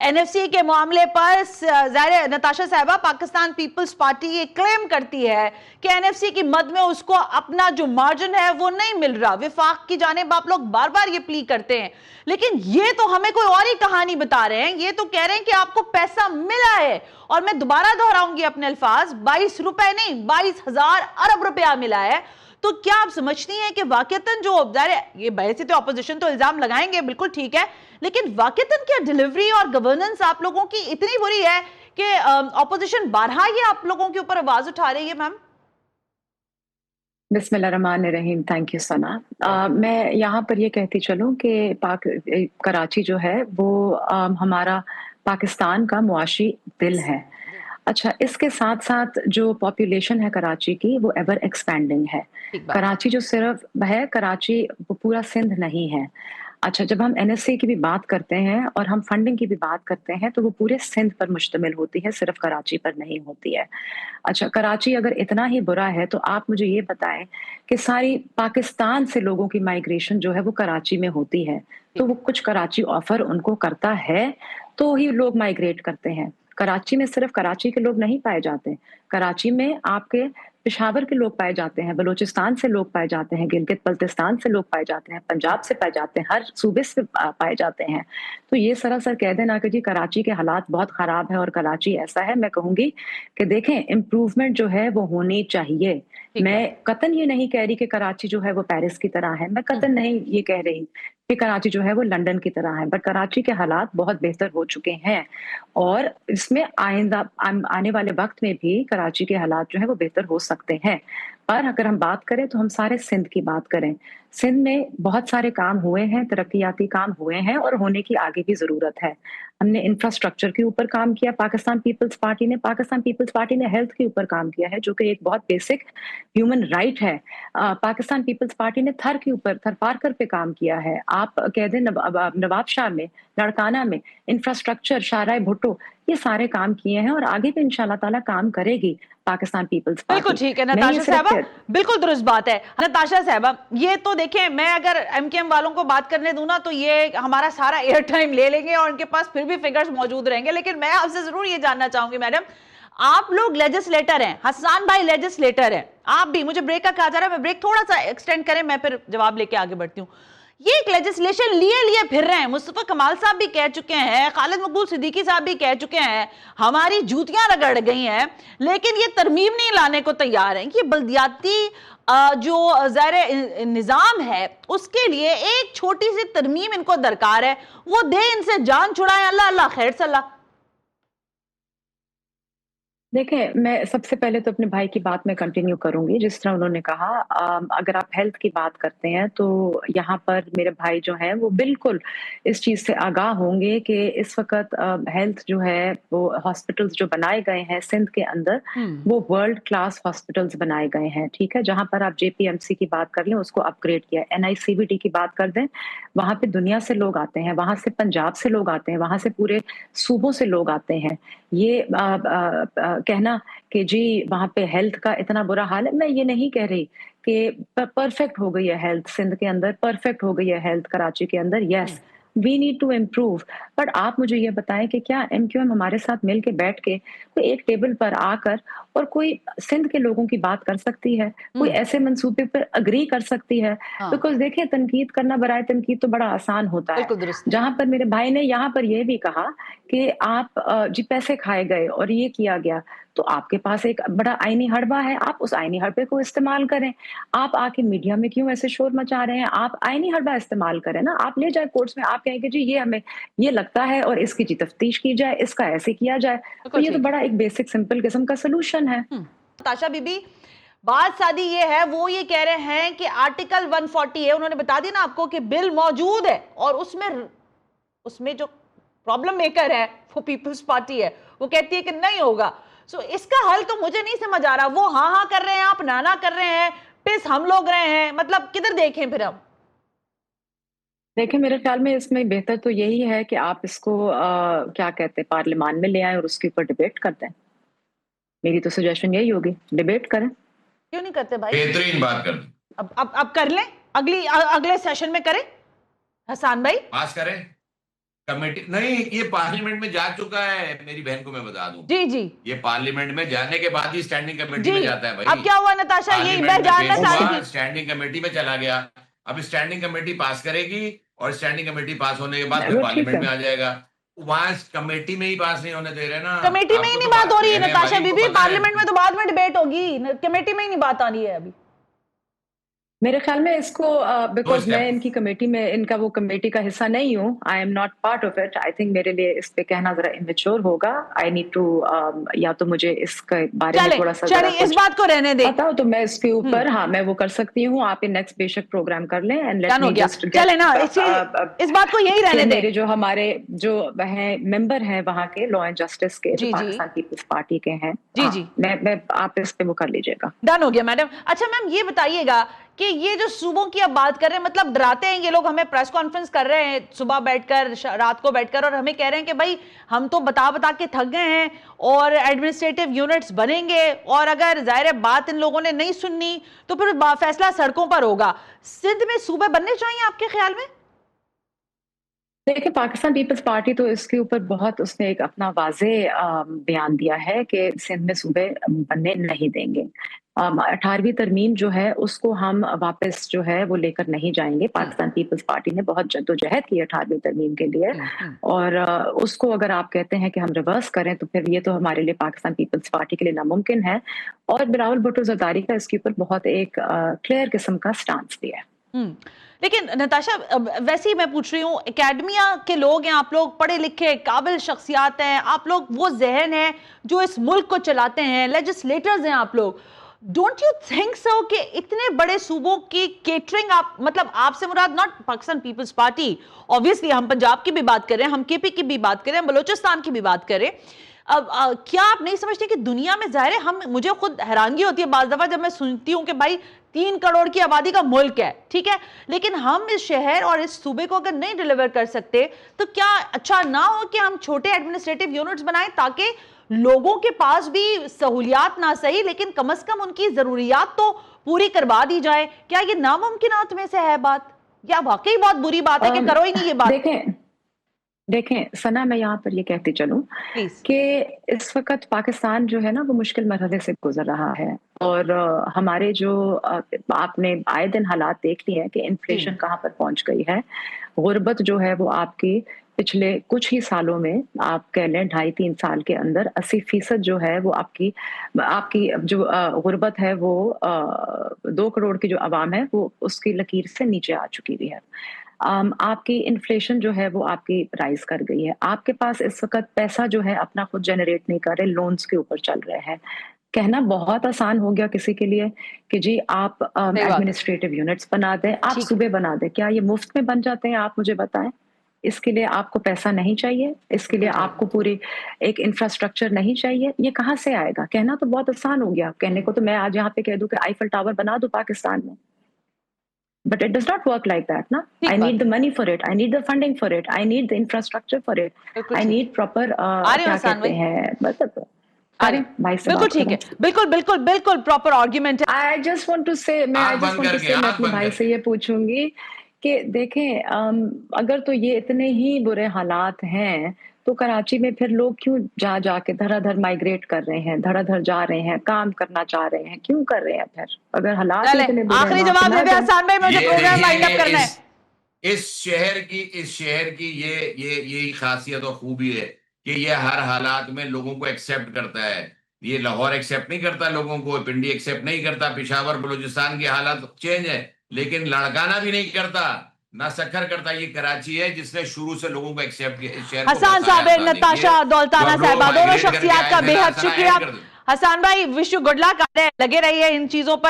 NFC के मामले पर ज़ाहिर नताशा साहिबा पाकिस्तान पीपल्स पार्टी ये क्लेम करती है कि एनएफसी की मद में उसको अपना जो मार्जिन है वो नहीं मिल रहा। विफाक की जानिब आप लोग बार बार ये प्ली करते हैं, लेकिन ये तो हमें कोई और ही कहानी बता रहे हैं। ये तो कह रहे हैं कि आपको पैसा मिला है, और मैं दोबारा दोहराऊंगी अपने अल्फाज, 22 रुपए नहीं 22,000 अरब रुपया मिला है। तो क्या आप समझती हैं कि वाकईतन जो ये वैसे तो अपोजिशन तो इल्जाम लगाएंगे, बिल्कुल ठीक है, लेकिन वाकईतन क्या डिलीवरी और गवर्नेंस आप लोगों की इतनी बुरी है कि अपोजिशन बारहा ये आप लोगों के ऊपर आवाज उठा रही है? मैम बिस्मिल्लाहिर्रहमानिर्रहीम, थैंक यू सना। मैं यहाँ पर ये कहती चलूँ कि कराची जो है वो हमारा पाकिस्तान का मुआशी दिल है। अच्छा, इसके साथ साथ जो पॉपुलेशन है कराची की वो एवर एक्सपैंडिंग है। कराची जो सिर्फ है, कराची वो पूरा सिंध नहीं है। अच्छा, जब हम एनएसए की भी बात करते हैं और हम फंडिंग की भी बात करते हैं तो वो पूरे सिंध पर मुश्तमिल होती है, सिर्फ कराची पर नहीं होती है। अच्छा, कराची अगर इतना ही बुरा है तो आप मुझे ये बताएं कि सारी पाकिस्तान से लोगों की माइग्रेशन जो है वो कराची में होती है, तो वो कुछ कराची ऑफर उनको करता है तो ही लोग माइग्रेट करते हैं। कराची में सिर्फ कराची के लोग नहीं पाए जाते, कराची में आपके पेशावर के लोग पाए जाते हैं, बलूचिस्तान से लोग पाए जाते हैं, गिलगित बल्तिस्तान से लोग पाए जाते हैं, पंजाब से पाए जाते हैं, हर सूबे से पाए जाते हैं। तो ये सरासर कह देना कि जी कराची के हालात बहुत खराब है और कराची ऐसा है, मैं कहूंगी कि देखें इम्प्रूवमेंट जो है वो होनी चाहिए। मैं कतन ये नहीं कह रही कि कराची जो है वो पेरिस की तरह है, मैं कतन नहीं ये कह रही कि कराची जो है वो लंदन की तरह है, बट कराची के हालात बहुत बेहतर हो चुके हैं और इसमें आइंदा आने वाले वक्त में भी कराची के हालात जो है वो बेहतर हो सकते हैं। पर अगर हम बात करें तो हम सारे सिंध की बात करें, सिंध में बहुत सारे काम हुए हैं, तरक्याती काम हुए हैं और होने की आगे भी जरूरत है। हमने इंफ्रास्ट्रक्चर के ऊपर काम किया, पाकिस्तान पीपल्स पार्टी ने हेल्थ के ऊपर काम किया है जो कि एक बहुत बेसिक ह्यूमन राइट है। पाकिस्तान पीपल्स पार्टी ने थर के ऊपर, थर पारकर पे काम किया है। आप कह दें नवाब शाह में, लड़काना में इंफ्रास्ट्रक्चर, शाहराय भुट्टो, ये सारे काम किए हैं और आगे भी इंशाल्लाह ताला काम करेगी पाकिस्तान पीपल्स पार्टी। बिल्कुल ठीक है नताशा साहबा, बिल्कुल दुरुस्त बात है नताशा साहबा। ये तो देखें, मैं अगर एमकेएम वालों को बात करने दूं ना तो ये हमारा सारा एयर टाइम ले लेंगे और उनके पास फिर भी फिगर्स मौजूद रहेंगे। लेकिन मैं आपसे जरूर ये जानना चाहूंगी मैडम, आप लोग लेजिस्लेटर हैं, हसन भाई लेजिस्लेटर हैं, आप भी, मुझे ब्रेक का कहा जा रहा है, मैं ब्रेक थोड़ा सा एक्सटेंड करें, मैं फिर जवाब लेके आगे बढ़ती हूँ। ये एक लेजिस्लेशन लिए फिर रहे हैं, मुस्तफा कमाल साहब भी कह चुके हैं, खालिद मकबूल सिद्दीकी साहब भी कह चुके हैं, हमारी जूतियां रगड़ गई हैं, लेकिन ये तरमीम नहीं लाने को तैयार हैं कि बल्दियाती जो ज़ाहिर निज़ाम है उसके लिए एक छोटी सी तरमीम इनको दरकार है, वो दे इनसे जान छुड़ाएं, अल्लाह अल्लाह खैर सल्लाह। देखें, मैं सबसे पहले तो अपने भाई की बात में कंटिन्यू करूंगी। जिस तरह उन्होंने कहा, अगर आप हेल्थ की बात करते हैं तो यहाँ पर मेरे भाई जो हैं वो बिल्कुल इस चीज़ से आगाह होंगे कि इस वक्त हेल्थ जो है वो हॉस्पिटल्स जो बनाए गए हैं सिंध के अंदर वो वर्ल्ड क्लास हॉस्पिटल्स बनाए गए हैं। ठीक है, जहाँ पर आप जेपीएमसी की बात कर लें उसको अपग्रेड किया, एनआईसीवीटी की बात कर दें, वहाँ पे दुनिया से लोग आते हैं, वहाँ से पंजाब से लोग आते हैं, वहाँ से पूरे सूबों से लोग आते हैं। ये कहना कि जी वहाँ पे हेल्थ का इतना बुरा हाल है, मैं ये नहीं कह रही कि परफेक्ट हो गई है हेल्थ सिंध के अंदर, परफेक्ट हो गई है हेल्थ कराची के अंदर। Yes, we need to improve. But आप मुझे ये बताएं कि क्या एमक्यूएम हमारे साथ मिल के बैठ के कोई एक टेबल पर आकर और कोई सिंध के लोगों की बात कर सकती है, कोई ऐसे मंसूबे पर अग्री कर सकती है? बिकॉज देखिए, तनकीद करना बराए तनकीद तो बड़ा आसान होता है। जहां पर मेरे भाई ने यहाँ पर यह भी कहा कि आप जी पैसे खाए गए और ये किया गया, तो आपके पास एक बड़ा आईनी हड़बा है, आप उस आईनी हड़बे को इस्तेमाल करें। आप आके मीडिया में क्यों ऐसे शोर मचा रहे हैं? आप आईनी हड़बा इस्तेमाल करें ना, आप ले जाए कोर्ट्स में, आप कहेंगे जी ये हमें ये लगता है और इसकी जी तफ्तीश की जाए, इसका ऐसे किया जाए, तो ये तो बड़ा एक बेसिक सिंपल किस्म का सोल्यूशन है। ताशा बीबी, बात सादी ये है, वो ये कह रहे हैं कि आर्टिकल 140 है, उन्होंने बता दिया ना आपको कि बिल मौजूद है और उसमें जो प्रॉब्लम मेकर है वो पीपल्स पार्टी है, वो कहती है कि नहीं होगा। सो इसका हल तो मुझे नहीं समझ आ रहा, वो हाँ कर रहे हैं, आप ना कर रहे हैं, पिस हम लोग रहे हैं, मतलब किधर देखें फिर हम? देखिए, मेरे ख्याल में इसमें बेहतर तो यही है कि आप इसको क्या कहते हैं, पार्लियामान में ले आए और उसके ऊपर डिबेट कर दें। मेरी तो सजेशन यही होगी, डिबेट करें। क्यों नहीं करते भाई? बेहतरीन बात कर, अब कर लें, अगले सेशन में करें, हसन भाई पास करें। कमेटी नहीं, ये पार्लियामेंट में जा चुका है, मेरी बहन को मैं बता दूं। जी जी, ये पार्लियामेंट में जाने के बाद ही स्टैंडिंग कमेटी में जाता है भाई। अब क्या हुआ नताशा, ये मैं जानना चाह रही थी। स्टैंडिंग कमेटी में चला गया, अब स्टैंडिंग कमेटी पास करेगी और स्टैंडिंग कमेटी पास होने के बाद फिर पार्लियामेंट में आ जाएगा। वहां कमेटी में ही पास नहीं होने दे रहे ना, कमेटी में ही नहीं बात हो रही है नताशा बीबी, पार्लियामेंट में तो बाद में डिबेट होगी, कमेटी में ही नहीं बात आ रही है अभी। मेरे ख्याल में इसको बिकॉज मैं इनकी कमेटी में, इनका वो कमेटी का हिस्सा नहीं हूँ, I am not part of it. I think मेरे लिए इस पे कहना जरा इमेच्योर होगा। आई नीड टू या तो मुझे इसके बारे में थोड़ा सा इस बात को रहने दे बताओ तो मैं इसके ऊपर हाँ मैं वो कर सकती हूँ। आप नेक्स्ट बेशक प्रोग्राम कर लें एंड लेट मी जस्ट चले ना, इस बात को यही रहने दे। मेरे जो हमारे जो है मेंबर हैं वहाँ के लॉ एंड जस्टिस के, पाकिस्तान पीपल्स पार्टी के हैं, जी जी, मैं आप इस पे वो कर लीजिएगा। डन हो गया मैडम। अच्छा मैम ये बताइएगा कि ये जो सूबों की अब बात कर रहे हैं, मतलब डराते हैं ये लोग, हमें प्रेस कॉन्फ्रेंस कर रहे हैं सुबह बैठकर, रात को बैठकर, और हमें कह रहे हैं कि भाई हम तो बता बता के थक गए हैं और एडमिनिस्ट्रेटिव यूनिट्स बनेंगे, और अगर जाहिर बात इन लोगों ने नहीं सुननी तो फिर फैसला सड़कों पर होगा। सिंध में सूबे बनने चाहिए आपके ख्याल में? देखिए, पाकिस्तान पीपल्स पार्टी तो इसके ऊपर बहुत उसने एक अपना वाजे बयान दिया है कि सिंध में सूबे बनने नहीं देंगे। 18वीं तरमीम जो है उसको हम वापस जो है वो लेकर नहीं जाएंगे। पाकिस्तान पीपल्स पार्टी ने बहुत जद्दोजहद की 18वीं तरमीम के लिए, और उसको अगर आप कहते हैं कि हम रिवर्स करें तो फिर ये तो हमारे लिए, पाकिस्तान पीपल्स पार्टी के लिए नामुमकिन है। और बिलावल भुट्टो जरदारी का इसके ऊपर बहुत एक क्लियर किस्म का स्टांस भी है। लेकिन नताशा वैसे ही मैं पूछ रही हूँ, एकेडमिया के लोग हैं आप लोग, पढ़े लिखे काबिल शख्सियात हैं आप लोग, वो जहन है जो इस मुल्क को चलाते हैं, लेजिस्लेटर्स हैं आप लोग, डोंट यू थिंक सो कि इतने बड़े सूबों की केटरिंग, आप मतलब आपसे मुराद not Pakistan Peoples Party, obviously हम पंजाब की भी बात कर रहे हैं, हम केपी की भी बात कर रहे हैं, बलोचिस्तान की भी बात कर रहे हैं। अब क्या आप नहीं समझते कि दुनिया में जाहिर है, हम मुझे खुद हैरानगी होती है बाज़ दफ़ा जब मैं सुनती हूँ कि भाई 3 करोड़ की आबादी का मुल्क है, ठीक है, लेकिन हम इस शहर और इस सूबे को अगर नहीं डिलीवर कर सकते तो क्या अच्छा ना हो कि हम छोटे एडमिनिस्ट्रेटिव यूनिट्स बनाएं ताकि लोगों के पास भी सहूलियात ना सही लेकिन कम से कम उनकी जरूरियात तो पूरी करवा दी जाए? क्या ये नामुमकिनात में से है बात, या वाकई बहुत बुरी बात है कि करो ही नहीं ये बात? देखें सना, मैं यहाँ पर ये कहती चलूं कि इस वक्त पाकिस्तान जो है ना वो मुश्किल मरहले से गुजर रहा है, और हमारे जो आपने आए दिन हालात देख लिए हैं कि इन्फ्लेशन कहाँ पर पहुंच गई है। गुर्बत जो है वो आपकी पिछले कुछ ही सालों में, आप कह लें 2.5-3 साल के अंदर 80% जो है वो आपकी जो गुर्बत है वो 2 करोड़ की जो आवाम है वो उसकी लकीर से नीचे आ चुकी हुई है। आपकी इन्फ्लेशन जो है वो आपकी राइज कर गई है। आपके पास इस वक्त पैसा जो है अपना खुद जनरेट नहीं कर रहे, लोन्स के ऊपर चल रहे हैं। कहना बहुत आसान हो गया किसी के लिए कि जी आप एडमिनिस्ट्रेटिव यूनिट्स बना दें, आप सूबे बना दें। क्या ये मुफ्त में बन जाते हैं? आप मुझे बताएं। इसके लिए आपको पैसा नहीं चाहिए, इसके लिए आपको पूरी एक इंफ्रास्ट्रक्चर नहीं चाहिए। ये कहाँ से आएगा? कहना तो बहुत आसान हो गया। कहने को तो मैं आज यहाँ पे कह दूं कि आईफल टावर बना दो पाकिस्तान में, but it does not work like that, na? I need the money for it, I need the funding for it, I need the infrastructure for it, I need proper क्या कहते हैं मतलब भाई से बिल्कुल ठीक है, बिल्कुल बिल्कुल बिल्कुल प्रॉपर आर्गुमेंट है। I just want to say मैं अपने भाई से ये पूछूंगी कि देखें अगर तो ये इतने ही बुरे हालात हैं तो कराची में फिर लोग क्यों जाके धड़ाधड़ माइग्रेट कर रहे हैं, धड़ाधड़ जा रहे हैं, काम करना चाह रहे हैं, क्यों कर रहे हैं? फिर अगर हालात इतने बुरे, आखिरी जवाब दे दे हसन भाई, मुझे प्रोग्राम वाइंड अप करना है। इस शहर की ये खासियत और खूबी है कि ये हर हालात में लोगों को एक्सेप्ट करता है। ये लाहौर एक्सेप्ट नहीं करता लोगों को, पिंडी एक्सेप्ट नहीं करता, पेशावर बलूचिस्तान के हालात चेंज है, लेकिन लड़काना भी नहीं करता, ना सखर करता। ये कराची है जिसने शुरू से लोगों को एक्सेप्ट किया। हसन साहब, नताशा दौलताना साहिबा, दोनों शख्सियात का बेहद शुक्रिया। हसन भाई, विश यू गुड लक, लगे रहिए इन चीजों पर।